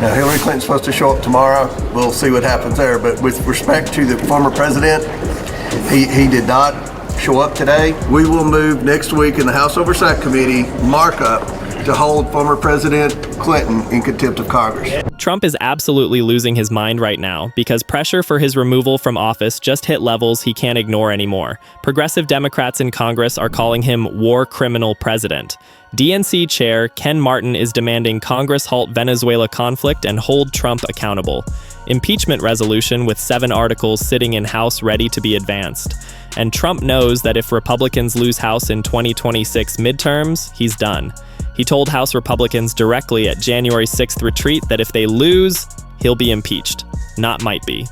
Now, Hillary Clinton's supposed to show up tomorrow. We'll see what happens there. But with respect to the former president, he did not show up today. We will move next week in the House Oversight Committee markup to hold former President Clinton in contempt of Congress. Trump is absolutely losing his mind right now because pressure for his removal from office just hit levels he can't ignore anymore. Progressive Democrats in Congress are calling him war criminal president. DNC Chair Ken Martin is demanding Congress halt Venezuela conflict and hold Trump accountable. Impeachment resolution with 7 articles sitting in House ready to be advanced. And Trump knows that if Republicans lose House in 2026 midterms, he's done. He told House Republicans directly at January 6th retreat that if they lose, he'll be impeached. Not might be,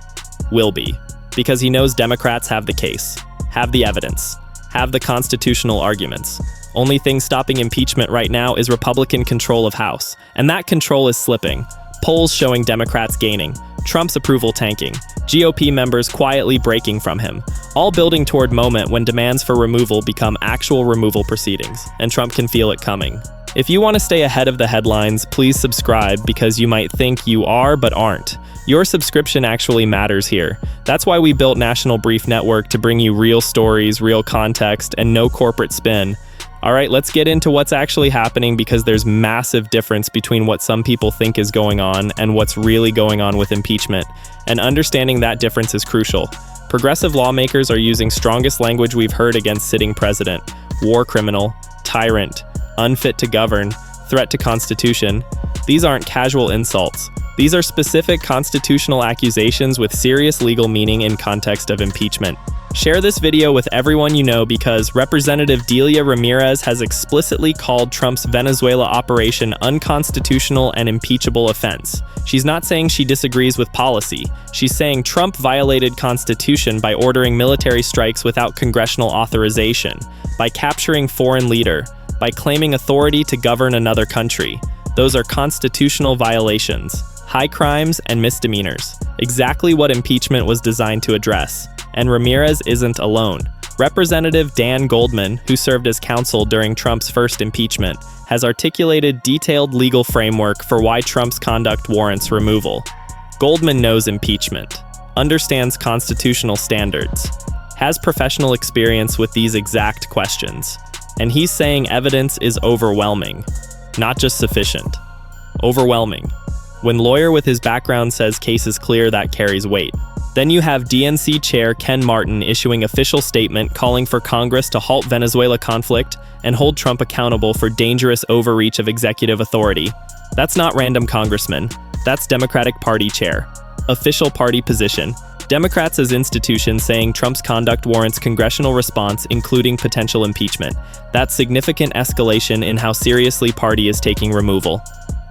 will be. Because he knows Democrats have the case, have the evidence, have the constitutional arguments. Only thing stopping impeachment right now is Republican control of House, and that control is slipping. Polls showing Democrats gaining, Trump's approval tanking, GOP members quietly breaking from him, all building toward moment when demands for removal become actual removal proceedings, and Trump can feel it coming. If you want to stay ahead of the headlines, please subscribe because you might think you are but aren't. Your subscription actually matters here. That's why we built National Brief Network to bring you real stories, real context, and no corporate spin. All right, let's get into what's actually happening because there's massive difference between what some people think is going on and what's really going on with impeachment. And understanding that difference is crucial. Progressive lawmakers are using strongest language we've heard against sitting president: war criminal, tyrant, unfit to govern, threat to Constitution. These aren't casual insults. These are specific constitutional accusations with serious legal meaning in context of impeachment. Share this video with everyone you know because Representative Delia Ramirez has explicitly called Trump's Venezuela operation unconstitutional and impeachable offense. She's not saying she disagrees with policy. She's saying Trump violated Constitution by ordering military strikes without congressional authorization, by capturing foreign leader, by claiming authority to govern another country. Those are constitutional violations, high crimes and misdemeanors, exactly what impeachment was designed to address. And Ramirez isn't alone. Representative Dan Goldman, who served as counsel during Trump's first impeachment, has articulated detailed legal framework for why Trump's conduct warrants removal. Goldman knows impeachment, understands constitutional standards, has professional experience with these exact questions. And he's saying evidence is overwhelming, not just sufficient. Overwhelming. When lawyer with his background says case is clear, that carries weight. Then you have DNC Chair Ken Martin issuing official statement calling for Congress to halt Venezuela conflict and hold Trump accountable for dangerous overreach of executive authority. That's not random congressman. That's Democratic Party chair. Official party position. Democrats as institution saying Trump's conduct warrants congressional response, including potential impeachment. That's significant escalation in how seriously party is taking removal.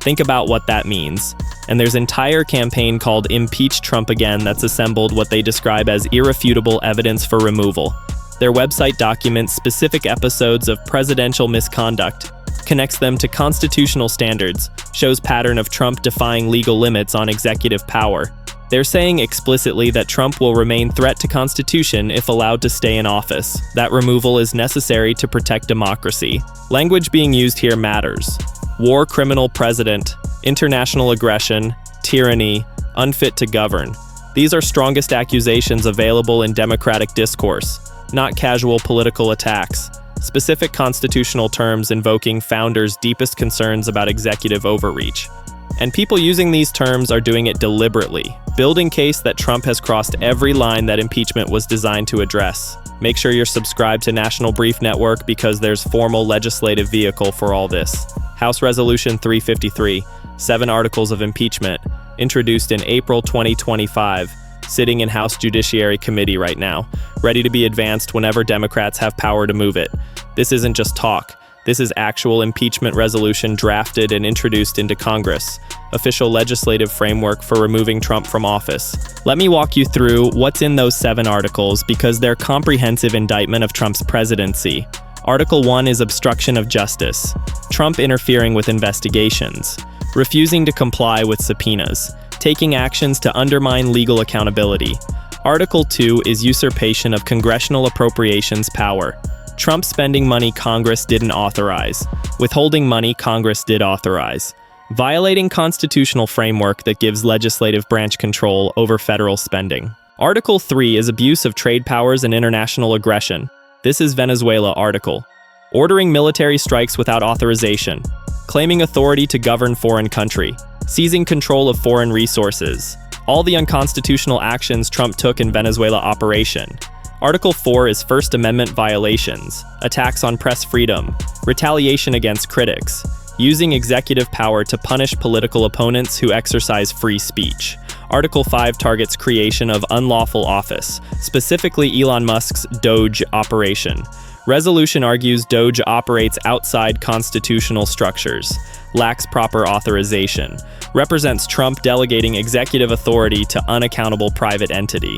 Think about what that means. And there's an entire campaign called Impeach Trump Again that's assembled what they describe as irrefutable evidence for removal. Their website documents specific episodes of presidential misconduct, connects them to constitutional standards, shows pattern of Trump defying legal limits on executive power. They're saying explicitly that Trump will remain threat to Constitution if allowed to stay in office. That removal is necessary to protect democracy. Language being used here matters. War criminal president, international aggression, tyranny, unfit to govern. These are strongest accusations available in democratic discourse, not casual political attacks. Specific constitutional terms invoking founders' deepest concerns about executive overreach. And people using these terms are doing it deliberately, building case that Trump has crossed every line that impeachment was designed to address. Make sure you're subscribed to National Brief Network because there's formal legislative vehicle for all this. House Resolution 353, 7 articles of impeachment, introduced in April 2025, sitting in House Judiciary Committee right now, ready to be advanced whenever Democrats have power to move it. This isn't just talk. This is actual impeachment resolution drafted and introduced into Congress, official legislative framework for removing Trump from office. Let me walk you through what's in those 7 articles because they're comprehensive indictment of Trump's presidency. Article 1 is obstruction of justice, Trump interfering with investigations, refusing to comply with subpoenas, taking actions to undermine legal accountability. Article 2 is usurpation of congressional appropriations power. Trump spending money Congress didn't authorize, withholding money Congress did authorize. Violating constitutional framework that gives legislative branch control over federal spending. Article 3 is abuse of trade powers and international aggression. This is Venezuela article. Ordering military strikes without authorization. Claiming authority to govern foreign country. Seizing control of foreign resources. All the unconstitutional actions Trump took in Venezuela operation. Article 4 is First Amendment violations. Attacks on press freedom. Retaliation against critics. Using executive power to punish political opponents who exercise free speech. Article 5 targets creation of unlawful office, specifically Elon Musk's Doge operation. Resolution argues Doge operates outside constitutional structures, lacks proper authorization, represents Trump delegating executive authority to unaccountable private entity.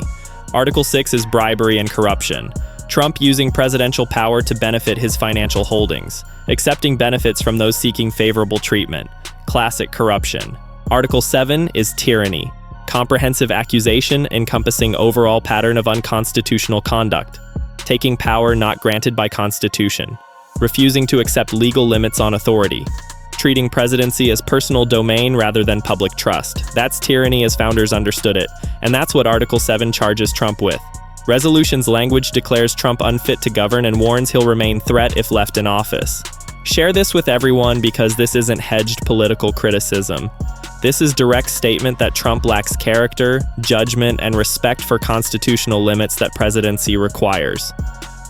Article 6 is bribery and corruption. Trump using presidential power to benefit his financial holdings, accepting benefits from those seeking favorable treatment. Classic corruption. Article 7 is tyranny. Comprehensive accusation encompassing overall pattern of unconstitutional conduct. Taking power not granted by Constitution. Refusing to accept legal limits on authority. Treating presidency as personal domain rather than public trust. That's tyranny as founders understood it, and that's what Article 7 charges Trump with. Resolution's language declares Trump unfit to govern and warns he'll remain threat if left in office. Share this with everyone because this isn't hedged political criticism. This is direct statement that Trump lacks character, judgment, and respect for constitutional limits that presidency requires.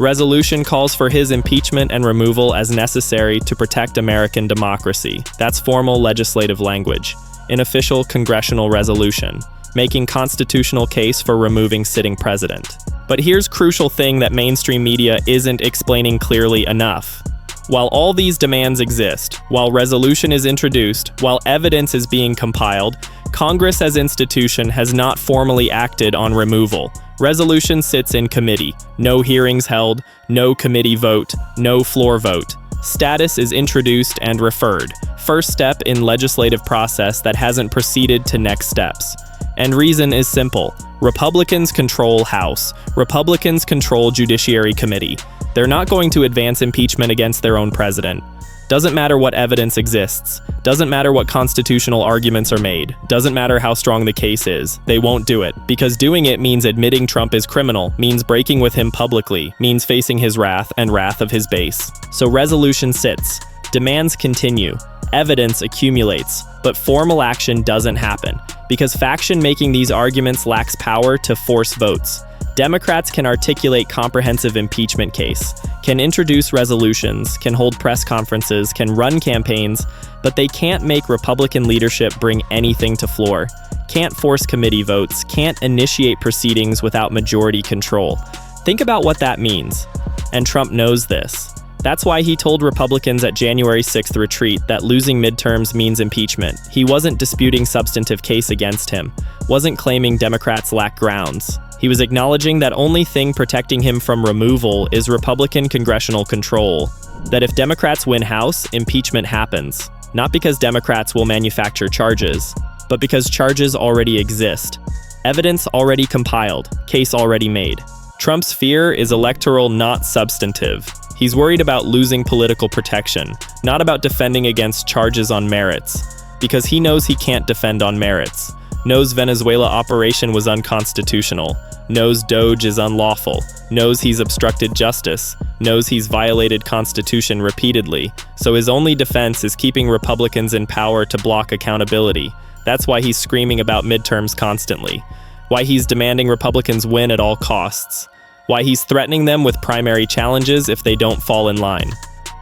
Resolution calls for his impeachment and removal as necessary to protect American democracy. That's formal legislative language. An official congressional resolution, making constitutional case for removing sitting president. But here's crucial thing that mainstream media isn't explaining clearly enough. While all these demands exist, while resolution is introduced, while evidence is being compiled, Congress as institution has not formally acted on removal. Resolution sits in committee. No hearings held, no committee vote, no floor vote. Status is introduced and referred. First step in legislative process that hasn't proceeded to next steps. And reason is simple. Republicans control House. Republicans control Judiciary Committee. They're not going to advance impeachment against their own president. Doesn't matter what evidence exists. Doesn't matter what constitutional arguments are made. Doesn't matter how strong the case is. They won't do it, because doing it means admitting Trump is criminal, means breaking with him publicly, means facing his wrath and wrath of his base. So resolution sits. Demands continue. Evidence accumulates, but formal action doesn't happen, because faction making these arguments lacks power to force votes. Democrats can articulate comprehensive impeachment case, can introduce resolutions, can hold press conferences, can run campaigns, but they can't make Republican leadership bring anything to floor, can't force committee votes, can't initiate proceedings without majority control. Think about what that means. And Trump knows this. That's why he told Republicans at January 6th retreat that losing midterms means impeachment. He wasn't disputing substantive case against him, wasn't claiming Democrats lack grounds. He was acknowledging that only thing protecting him from removal is Republican congressional control. That if Democrats win House, impeachment happens. Not because Democrats will manufacture charges, but because charges already exist. Evidence already compiled, case already made. Trump's fear is electoral, not substantive. He's worried about losing political protection, not about defending against charges on merits. Because he knows he can't defend on merits. Knows Venezuela operation was unconstitutional, knows Doge is unlawful, knows he's obstructed justice, knows he's violated Constitution repeatedly, so his only defense is keeping Republicans in power to block accountability. That's why he's screaming about midterms constantly. Why he's demanding Republicans win at all costs. Why he's threatening them with primary challenges if they don't fall in line.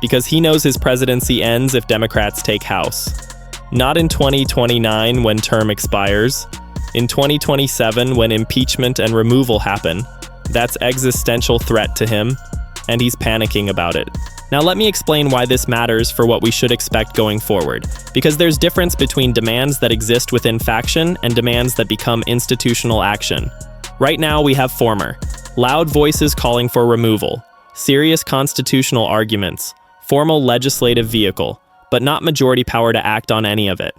Because he knows his presidency ends if Democrats take House. Not in 2029 when term expires. In 2027 when impeachment and removal happen. That's existential threat to him, and he's panicking about it. Now let me explain why this matters for what we should expect going forward. Because there's difference between demands that exist within faction and demands that become institutional action. Right now we have former. Loud voices calling for removal. Serious constitutional arguments. Formal legislative vehicle. But not majority power to act on any of it.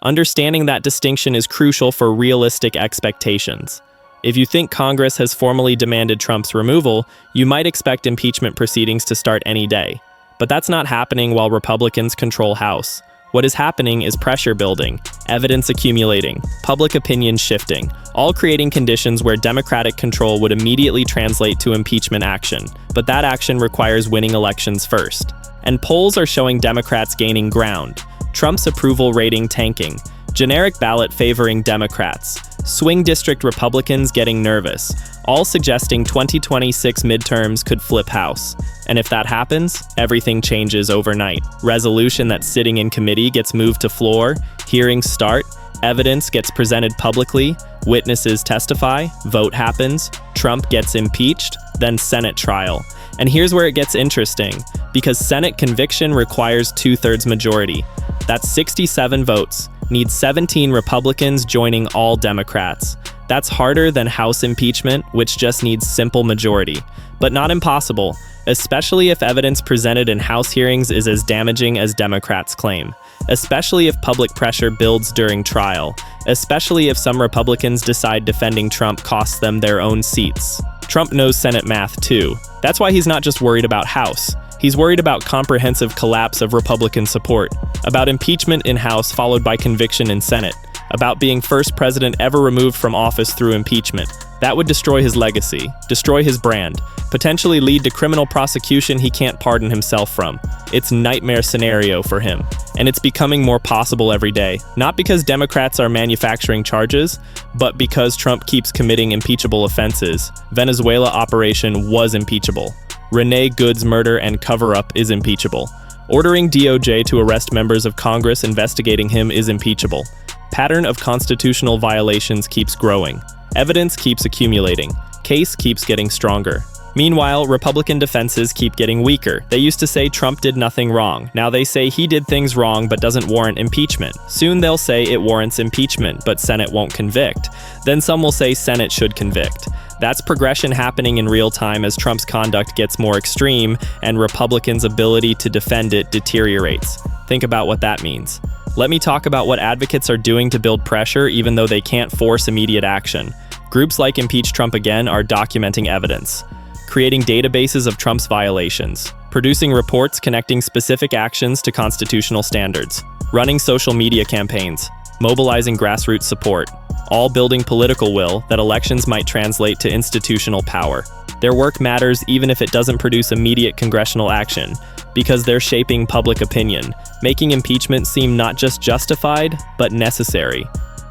Understanding that distinction is crucial for realistic expectations. If you think Congress has formally demanded Trump's removal, you might expect impeachment proceedings to start any day. But that's not happening while Republicans control House, What is happening is pressure building, evidence accumulating, public opinion shifting, all creating conditions where Democratic control would immediately translate to impeachment action. But that action requires winning elections first. And polls are showing Democrats gaining ground. Trump's approval rating tanking, generic ballot favoring Democrats, swing district Republicans getting nervous, all suggesting 2026 midterms could flip House. And if that happens, everything changes overnight. Resolution that's sitting in committee gets moved to floor, hearings start, evidence gets presented publicly, witnesses testify, vote happens, Trump gets impeached, then Senate trial. And here's where it gets interesting, because Senate conviction requires 2/3 majority. That's 67 votes, needs 17 Republicans joining all Democrats. That's harder than House impeachment, which just needs simple majority. But not impossible, especially if evidence presented in House hearings is as damaging as Democrats claim. Especially if public pressure builds during trial. Especially if some Republicans decide defending Trump costs them their own seats. Trump knows Senate math too. That's why he's not just worried about House. He's worried about comprehensive collapse of Republican support, about impeachment in House followed by conviction in Senate, about being first president ever removed from office through impeachment. That would destroy his legacy, destroy his brand, potentially lead to criminal prosecution he can't pardon himself from. It's a nightmare scenario for him, and it's becoming more possible every day, not because Democrats are manufacturing charges, but because Trump keeps committing impeachable offenses. Venezuela operation was impeachable. Renee Good's murder and cover-up is impeachable. Ordering DOJ to arrest members of Congress investigating him is impeachable. Pattern of constitutional violations keeps growing. Evidence keeps accumulating. Case keeps getting stronger. Meanwhile, Republican defenses keep getting weaker. They used to say Trump did nothing wrong. Now they say he did things wrong but doesn't warrant impeachment. Soon they'll say it warrants impeachment, but Senate won't convict. Then some will say Senate should convict. That's progression happening in real time as Trump's conduct gets more extreme and Republicans' ability to defend it deteriorates. Think about what that means. Let me talk about what advocates are doing to build pressure even though they can't force immediate action. Groups like Impeach Trump Again are documenting evidence, creating databases of Trump's violations, producing reports connecting specific actions to constitutional standards, running social media campaigns, mobilizing grassroots support, all building political will that elections might translate to institutional power. Their work matters even if it doesn't produce immediate congressional action, because they're shaping public opinion, making impeachment seem not just justified, but necessary.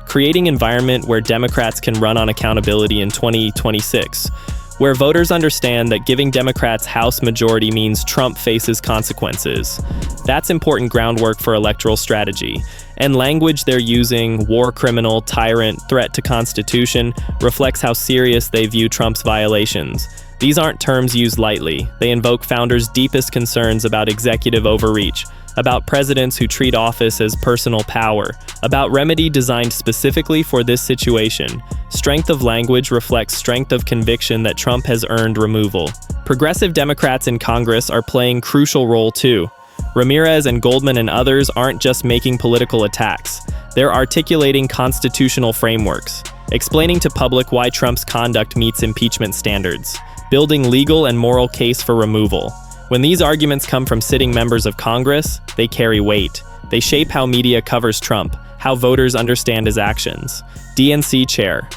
Creating an environment where Democrats can run on accountability in 2026, where voters understand that giving Democrats House majority means Trump faces consequences. That's important groundwork for electoral strategy. And language they're using, war criminal, tyrant, threat to Constitution, reflects how serious they view Trump's violations. These aren't terms used lightly. They invoke founders' deepest concerns about executive overreach, about presidents who treat office as personal power, about remedy designed specifically for this situation. Strength of language reflects strength of conviction that Trump has earned removal. Progressive Democrats in Congress are playing a crucial role too. Ramirez and Goldman and others aren't just making political attacks. They're articulating constitutional frameworks, explaining to public why Trump's conduct meets impeachment standards, building legal and moral case for removal. When these arguments come from sitting members of Congress, they carry weight. They shape how media covers Trump, how voters understand his actions. DNC Chair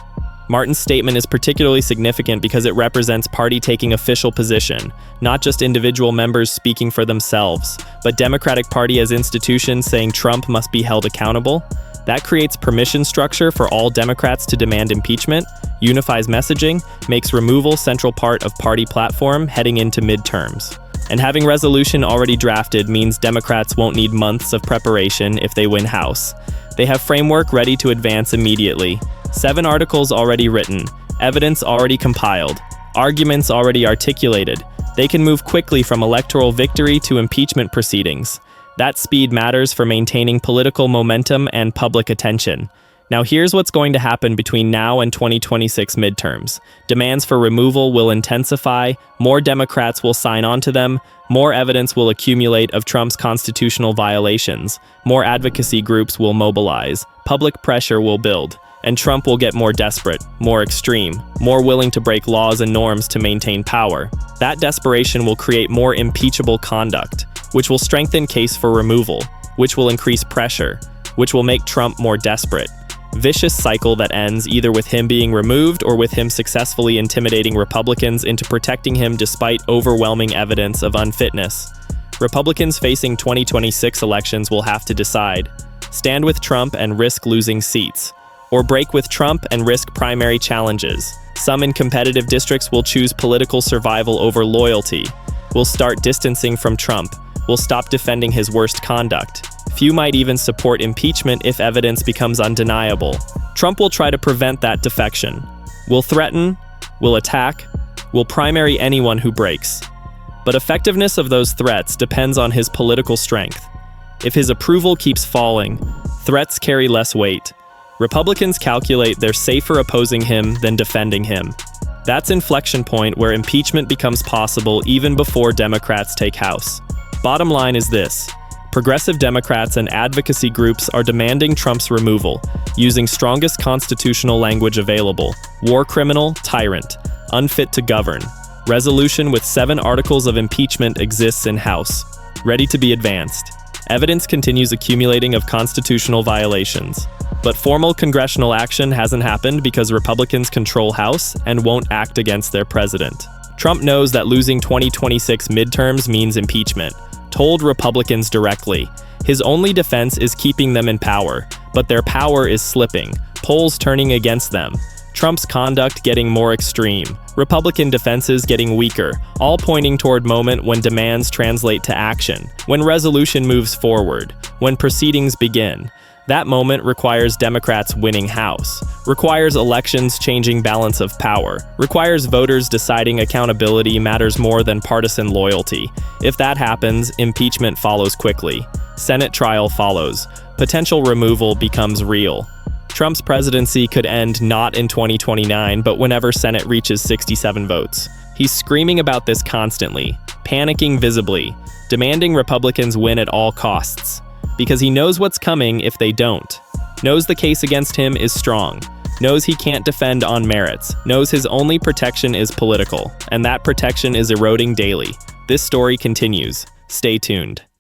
Martin's statement is particularly significant because it represents party taking official position, not just individual members speaking for themselves, but Democratic Party as institution saying Trump must be held accountable. That creates permission structure for all Democrats to demand impeachment, unifies messaging, makes removal central part of party platform heading into midterms. And having resolution already drafted means Democrats won't need months of preparation if they win House. They have framework ready to advance immediately. 7 articles already written, evidence already compiled, arguments already articulated. They can move quickly from electoral victory to impeachment proceedings. That speed matters for maintaining political momentum and public attention. Now here's what's going to happen between now and 2026 midterms. Demands for removal will intensify, more Democrats will sign on to them, more evidence will accumulate of Trump's constitutional violations, more advocacy groups will mobilize, public pressure will build, and Trump will get more desperate, more extreme, more willing to break laws and norms to maintain power. That desperation will create more impeachable conduct, which will strengthen case for removal. which will increase pressure, which will make Trump more desperate. Vicious cycle that ends either with him being removed or with him successfully intimidating Republicans into protecting him despite overwhelming evidence of unfitness. Republicans facing 2026 elections will have to decide: stand with Trump and risk losing seats, or break with Trump and risk primary challenges. Some in competitive districts will choose political survival over loyalty, will start distancing from Trump, will stop defending his worst conduct. Few might even support impeachment if evidence becomes undeniable. Trump will try to prevent that defection. Will threaten, will attack, will primary anyone who breaks. But effectiveness of those threats depends on his political strength. If his approval keeps falling, threats carry less weight. Republicans calculate they're safer opposing him than defending him. That's inflection point where impeachment becomes possible even before Democrats take House. Bottom line is this: progressive Democrats and advocacy groups are demanding Trump's removal, using strongest constitutional language available: war criminal, tyrant, unfit to govern. Resolution with 7 articles of impeachment exists in House, ready to be advanced. Evidence continues accumulating of constitutional violations. But formal congressional action hasn't happened because Republicans control House and won't act against their president. Trump knows that losing 2026 midterms means impeachment. Told Republicans directly. His only defense is keeping them in power, but their power is slipping, polls turning against them. Trump's conduct getting more extreme, Republican defenses getting weaker, all pointing toward moment when demands translate to action, when resolution moves forward, when proceedings begin. That moment requires Democrats winning House, requires elections changing balance of power, requires voters deciding accountability matters more than partisan loyalty. If that happens, impeachment follows quickly. Senate trial follows. Potential removal becomes real. Trump's presidency could end not in 2029, but whenever Senate reaches 67 votes. He's screaming about this constantly, panicking visibly, demanding Republicans win at all costs. Because he knows what's coming if they don't. Knows the case against him is strong. Knows he can't defend on merits. Knows his only protection is political. And that protection is eroding daily. This story continues. Stay tuned.